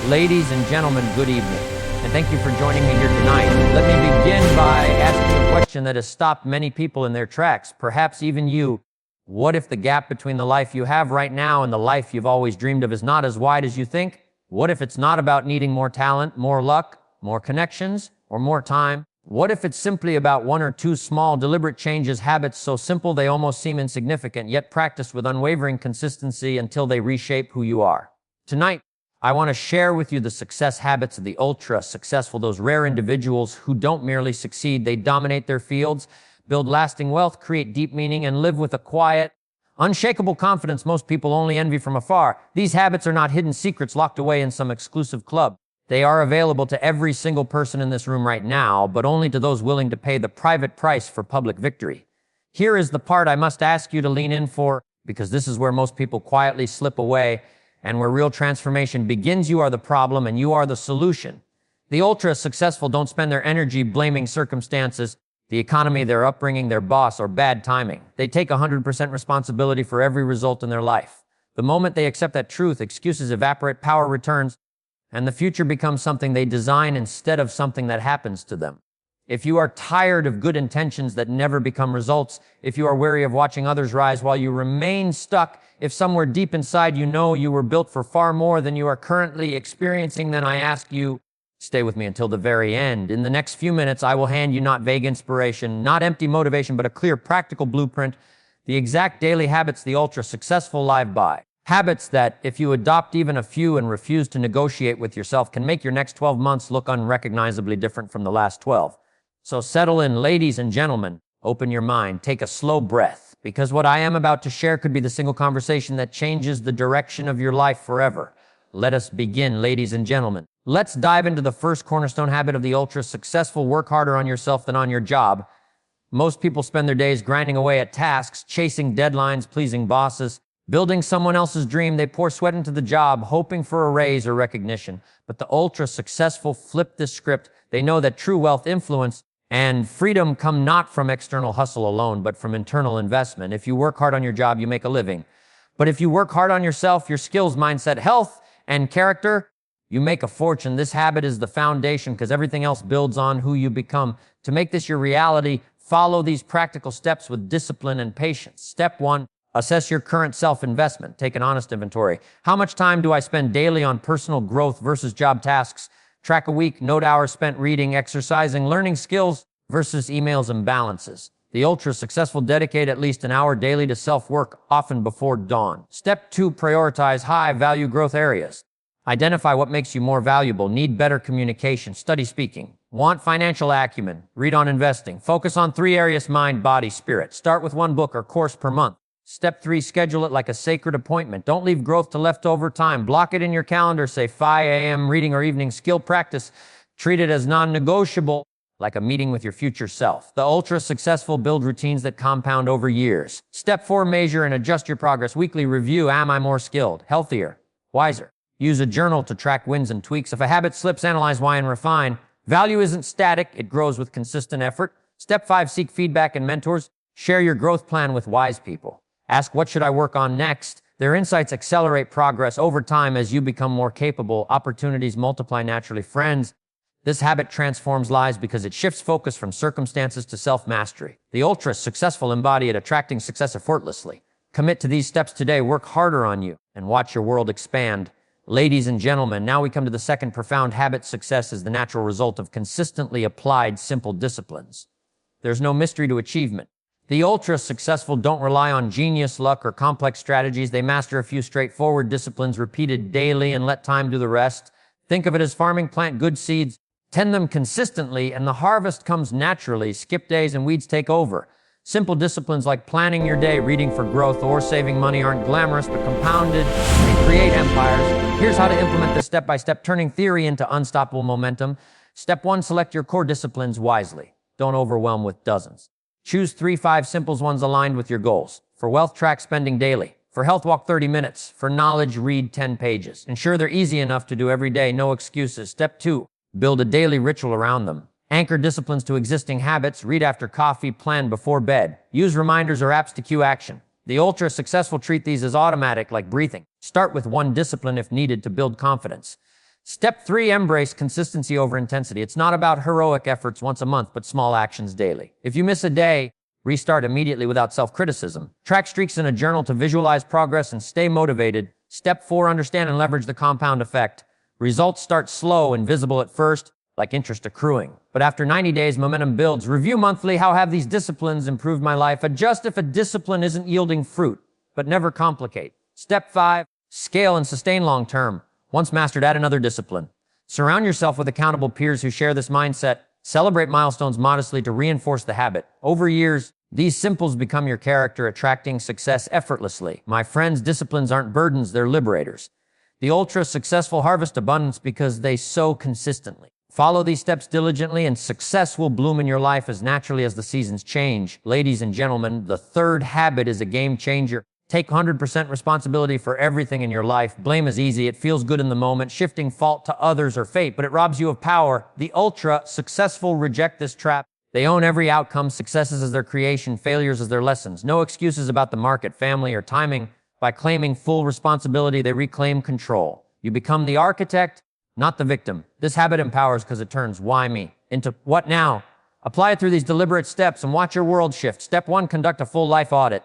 Ladies and gentlemen, good evening, and thank you for joining me here tonight. Let me begin by asking a question that has stopped many people in their tracks, perhaps even you. What if the gap between the life you have right now and the life you've always dreamed of is not as wide as you think? What if it's not about needing more talent, more luck, more connections, or more time? What if it's simply about one or two small, deliberate changes, habits so simple they almost seem insignificant, yet practiced with unwavering consistency until they reshape who you are? Tonight, I want to share with you the success habits of the ultra-successful, those rare individuals who don't merely succeed, they dominate their fields, build lasting wealth, create deep meaning, and live with a quiet, unshakable confidence most people only envy from afar. These habits are not hidden secrets locked away in some exclusive club. They are available to every single person in this room right now, but only to those willing to pay the private price for public victory. Here is the part I must ask you to lean in for, because this is where most people quietly slip away, and where real transformation begins. You are the problem and you are the solution. The ultra-successful don't spend their energy blaming circumstances, the economy, their upbringing, their boss, or bad timing. They take 100% responsibility for every result in their life. The moment they accept that truth, excuses evaporate, power returns, and the future becomes something they design instead of something that happens to them. If you are tired of good intentions that never become results, if you are weary of watching others rise while you remain stuck, if somewhere deep inside you know you were built for far more than you are currently experiencing, then I ask you, stay with me until the very end. In the next few minutes, I will hand you not vague inspiration, not empty motivation, but a clear, practical blueprint, the exact daily habits the ultra-successful live by. Habits that, if you adopt even a few and refuse to negotiate with yourself, can make your next 12 months look unrecognizably different from the last 12. So settle in, ladies and gentlemen, open your mind, take a slow breath, because what I am about to share could be the single conversation that changes the direction of your life forever. Let us begin, ladies and gentlemen. Let's dive into the first cornerstone habit of the ultra-successful. Work harder on yourself than on your job. Most people spend their days grinding away at tasks, chasing deadlines, pleasing bosses, building someone else's dream. They pour sweat into the job, hoping for a raise or recognition. But the ultra-successful flip this script. They know that true wealth, influence, and freedom come not from external hustle alone, but from internal investment. If you work hard on your job, you make a living. But if you work hard on yourself, your skills, mindset, health, and character, you make a fortune. This habit is the foundation because everything else builds on who you become. To make this your reality, follow these practical steps with discipline and patience. Step 1, assess your current self-investment. Take an honest inventory. How much time do I spend daily on personal growth versus job tasks? Track a week, note hours spent reading, exercising, learning skills versus emails and balances. The ultra-successful dedicate at least an hour daily to self-work, often before dawn. Step 2, prioritize high-value growth areas. Identify what makes you more valuable. Need better communication, study speaking. Want financial acumen, read on investing. Focus on 3 areas: mind, body, spirit. Start with 1 book or course per month. Step 3, schedule it like a sacred appointment. Don't leave growth to leftover time. Block it in your calendar, say 5 a.m. reading or evening skill practice. Treat it as non-negotiable, like a meeting with your future self. The ultra-successful build routines that compound over years. Step 4, measure and adjust your progress. Weekly review. Am I more skilled, healthier, wiser? Use a journal to track wins and tweaks. If a habit slips, analyze why and refine. Value isn't static. It grows with consistent effort. Step 5, seek feedback and mentors. Share your growth plan with wise people. Ask, what should I work on next? Their insights accelerate progress over time. As you become more capable, opportunities multiply naturally. Friends, this habit transforms lives because it shifts focus from circumstances to self-mastery. The ultra-successful embody it, attracting success effortlessly. Commit to these steps today. Work harder on you and watch your world expand. Ladies and gentlemen, now we come to the second profound habit. Success is the natural result of consistently applied simple disciplines. There's no mystery to achievement. The ultra-successful don't rely on genius, luck, or complex strategies. They master a few straightforward disciplines repeated daily and let time do the rest. Think of it as farming. Plant good seeds, tend them consistently, and the harvest comes naturally. Skip days and weeds take over. Simple disciplines like planning your day, reading for growth, or saving money aren't glamorous, but compounded, they create empires. Here's how to implement this step by step, turning theory into unstoppable momentum. Step 1, select your core disciplines wisely. Don't overwhelm with dozens. Choose 3-5 simple ones aligned with your goals. For wealth, track spending daily. For health, walk 30 minutes. For knowledge, read 10 pages. Ensure they're easy enough to do every day, no excuses. Step 2, build a daily ritual around them. Anchor disciplines to existing habits. Read after coffee, plan before bed. Use reminders or apps to cue action. The ultra-successful treat these as automatic, like breathing. Start with one discipline if needed to build confidence. Step 3, embrace consistency over intensity. It's not about heroic efforts once a month, but small actions daily. If you miss a day, restart immediately without self-criticism. Track streaks in a journal to visualize progress and stay motivated. Step 4, understand and leverage the compound effect. Results start slow and visible at first, like interest accruing. But after 90 days, momentum builds. Review monthly, how have these disciplines improved my life? Adjust if a discipline isn't yielding fruit, but never complicate. Step 5, scale and sustain long term. Once mastered, add another discipline. Surround yourself with accountable peers who share this mindset. Celebrate milestones modestly to reinforce the habit. Over years, these simples become your character, attracting success effortlessly. My friends, disciplines aren't burdens, they're liberators. The ultra-successful harvest abundance because they sow consistently. Follow these steps diligently and success will bloom in your life as naturally as the seasons change. Ladies and gentlemen, the third habit is a game changer. Take 100% responsibility for everything in your life. Blame is easy. It feels good in the moment. Shifting fault to others or fate, but it robs you of power. The ultra-successful reject this trap. They own every outcome. Successes as their creation, failures as their lessons. No excuses about the market, family, or timing. By claiming full responsibility, they reclaim control. You become the architect, not the victim. This habit empowers because it turns why me into what now. Apply it through these deliberate steps and watch your world shift. Step 1, conduct a full life audit.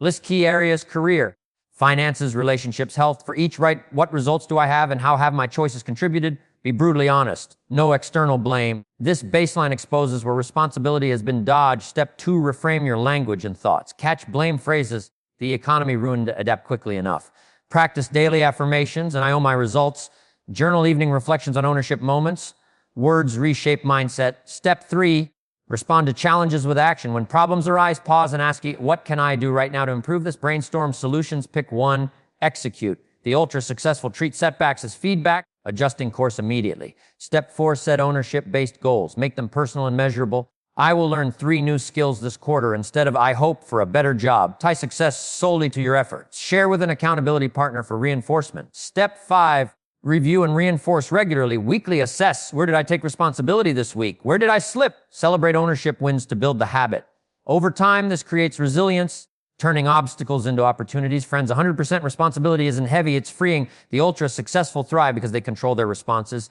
List key areas: career, finances, relationships, health. For each, write what results do I have and how have my choices contributed. Be brutally honest. No external blame. This baseline exposes where responsibility has been dodged. Step 2, reframe your language and thoughts. Catch blame phrases. The economy ruined, adapt quickly enough. Practice daily affirmations, and I own my results. Journal evening reflections on ownership moments. Words reshape mindset. Step 3, respond to challenges with action. When problems arise, pause and ask, what can I do right now to improve this? Brainstorm solutions, pick one, execute. The ultra-successful treat setbacks as feedback, adjusting course immediately. Step 4, set ownership-based goals. Make them personal and measurable. I will learn 3 new skills this quarter instead of I hope for a better job. Tie success solely to your efforts. Share with an accountability partner for reinforcement. Step 5, review and reinforce regularly. Weekly assess. Where did I take responsibility this week? Where did I slip? Celebrate ownership wins to build the habit. Over time, this creates resilience, turning obstacles into opportunities. Friends, 100% responsibility isn't heavy, it's freeing. The ultra-successful thrive because they control their responses.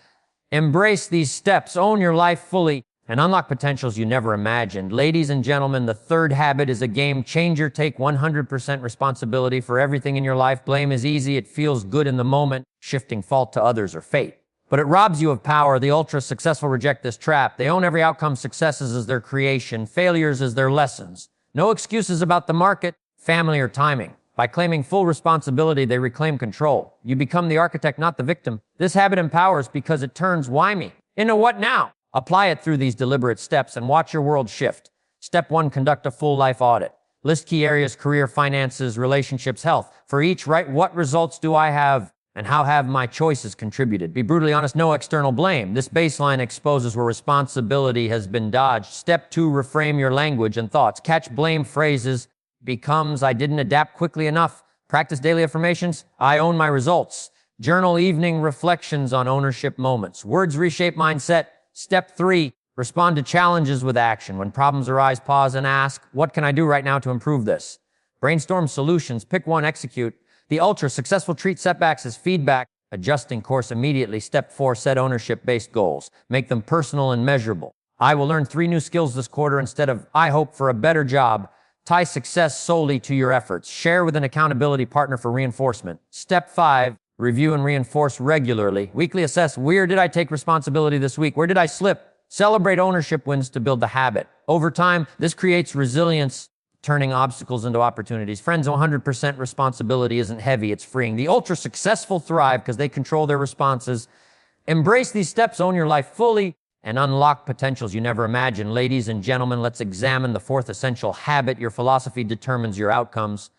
Embrace these steps, own your life fully, and unlock potentials you never imagined. Ladies and gentlemen, the third habit is a game changer. Take 100% responsibility for everything in your life. Blame is easy. It feels good in the moment, shifting fault to others or fate. But it robs you of power. The ultra-successful reject this trap. They own every outcome. Successes as their creation, failures as their lessons. No excuses about the market, family, or timing. By claiming full responsibility, they reclaim control. You become the architect, not the victim. This habit empowers because it turns why me into what now. Apply it through these deliberate steps and watch your world shift. Step 1, conduct a full life audit. List key areas: career, finances, relationships, health. For each, write what results do I have and how have my choices contributed. Be brutally honest, no external blame. This baseline exposes where responsibility has been dodged. Step 2, reframe your language and thoughts. Catch blame phrases becomes I didn't adapt quickly enough. Practice daily affirmations. I own my results. Journal evening reflections on ownership moments. Words reshape mindset. Step 3, respond to challenges with action. When problems arise, pause and ask, what can I do right now to improve this? Brainstorm solutions, pick one, execute. The ultra-successful treat setbacks as feedback, adjusting course immediately. Step 4, set ownership-based goals. Make them personal and measurable. I will learn 3 new skills this quarter instead of I hope for a better job. Tie success solely to your efforts. Share with an accountability partner for reinforcement. Step 5, review and reinforce regularly. Weekly assess, where did I take responsibility this week? Where did I slip? Celebrate ownership wins to build the habit. Over time, this creates resilience, turning obstacles into opportunities. Friends, 100% responsibility isn't heavy, it's freeing. The ultra-successful thrive because they control their responses. Embrace these steps, own your life fully, and unlock potentials you never imagined. Ladies and gentlemen, let's examine the 4th essential habit. Your philosophy determines your outcomes.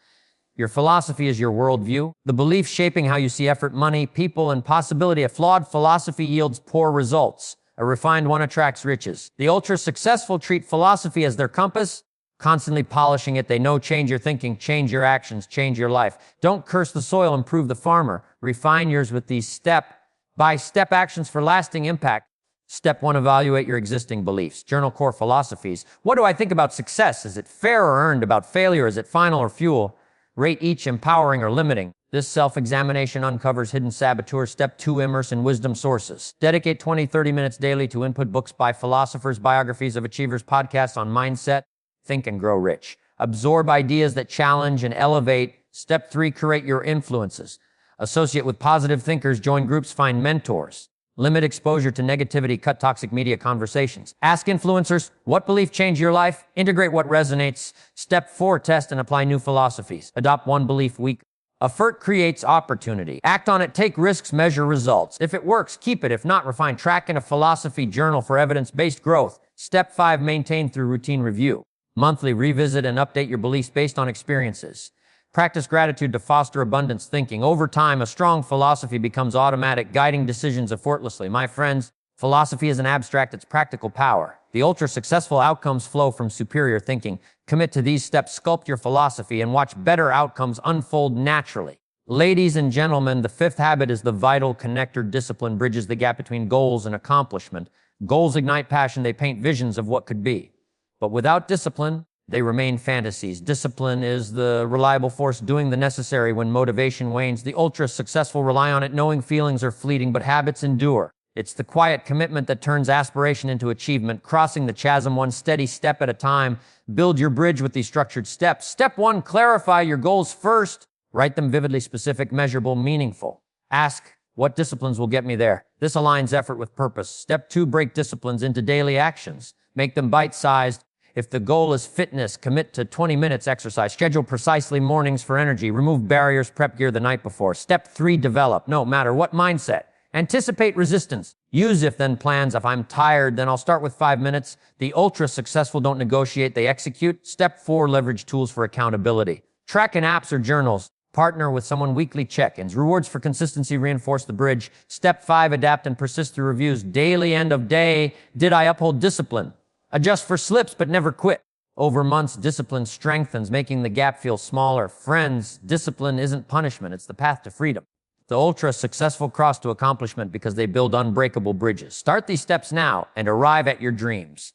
Your philosophy is your worldview, the belief shaping how you see effort, money, people, and possibility. A flawed philosophy yields poor results. A refined one attracts riches. The ultra-successful treat philosophy as their compass, constantly polishing it. They know change your thinking, change your actions, change your life. Don't curse the soil, improve the farmer. Refine yours with these step-by-step actions for lasting impact. Step 1, evaluate your existing beliefs. Journal core philosophies. What do I think about success? Is it fair or earned? About failure? Is it final or fuel? Rate each empowering or limiting. This self-examination uncovers hidden saboteurs. Step 2, immerse in wisdom sources. Dedicate 20-30 minutes daily to input books by philosophers, biographies of achievers, podcasts on mindset. Think and grow rich. Absorb ideas that challenge and elevate. Step 3, curate your influences. Associate with positive thinkers, join groups, find mentors. Limit exposure to negativity, cut toxic media conversations. Ask influencers, what belief changed your life? Integrate what resonates. Step 4, test and apply new philosophies. Adopt one belief week. Effort creates opportunity. Act on it, take risks, measure results. If it works, keep it. If not, refine. Track in a philosophy journal for evidence-based growth. Step 5, maintain through routine review. Monthly, revisit and update your beliefs based on experiences. Practice gratitude to foster abundance thinking. Over time, a strong philosophy becomes automatic, guiding decisions effortlessly. My friends, philosophy isn't abstract, it's practical power. The ultra-successful outcomes flow from superior thinking. Commit to these steps, sculpt your philosophy, and watch better outcomes unfold naturally. Ladies and gentlemen, the 5th habit is the vital connector. Discipline bridges the gap between goals and accomplishment. Goals ignite passion, they paint visions of what could be. But without discipline, they remain fantasies. Discipline is the reliable force doing the necessary when motivation wanes. The ultra-successful rely on it, knowing feelings are fleeting, but habits endure. It's the quiet commitment that turns aspiration into achievement, crossing the chasm one steady step at a time. Build your bridge with these structured steps. Step 1, clarify your goals first. Write them vividly, specific, measurable, meaningful. Ask, what disciplines will get me there? This aligns effort with purpose. Step 2, break disciplines into daily actions. Make them bite-sized. If the goal is fitness, commit to 20 minutes exercise. Schedule precisely mornings for energy. Remove barriers, prep gear the night before. Step 3, develop, no matter what mindset. Anticipate resistance. Use if-then plans. If I'm tired, then I'll start with 5 minutes. The ultra-successful don't negotiate, they execute. Step 4, leverage tools for accountability. Track in apps or journals. Partner with someone, weekly check-ins. Rewards for consistency reinforce the bridge. Step 5, adapt and persist through reviews. Daily, end of day. Did I uphold discipline? Adjust for slips, but never quit. Over months, discipline strengthens, making the gap feel smaller. Friends, discipline isn't punishment, it's the path to freedom. The ultra-successful cross to accomplishment because they build unbreakable bridges. Start these steps now and arrive at your dreams.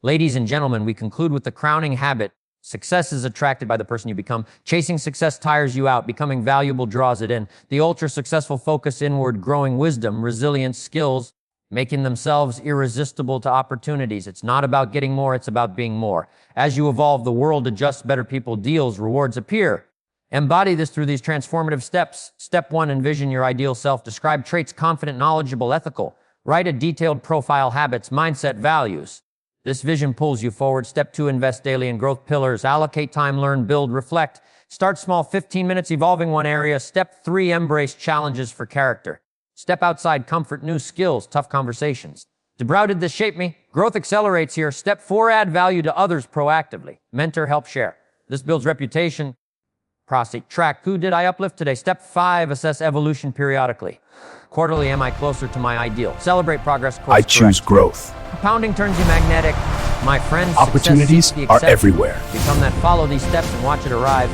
Ladies and gentlemen, we conclude with the crowning habit. Success is attracted by the person you become. Chasing success tires you out. Becoming valuable draws it in. The ultra-successful focus inward, growing wisdom, resilience, skills, making themselves irresistible to opportunities. It's not about getting more, it's about being more. As you evolve, the world adjusts, better people, deals, rewards appear. Embody this through these transformative steps. Step 1, envision your ideal self. Describe traits: confident, knowledgeable, ethical. Write a detailed profile: habits, mindset, values. This vision pulls you forward. Step 2, invest daily in growth pillars. Allocate time, learn, build, reflect. Start small, 15 minutes, evolving one area. Step 3, embrace challenges for character. Step outside comfort, new skills, tough conversations. How did this shape me? Growth accelerates here. Step 4, add value to others proactively. Mentor, help share. This builds reputation. Prostate, track, who did I uplift today? Step 5, assess evolution periodically. Quarterly, am I closer to my ideal? Celebrate progress. I choose growth. Compounding turns you magnetic. My friends, Opportunities are everywhere. Become that, follow these steps and watch it arrive.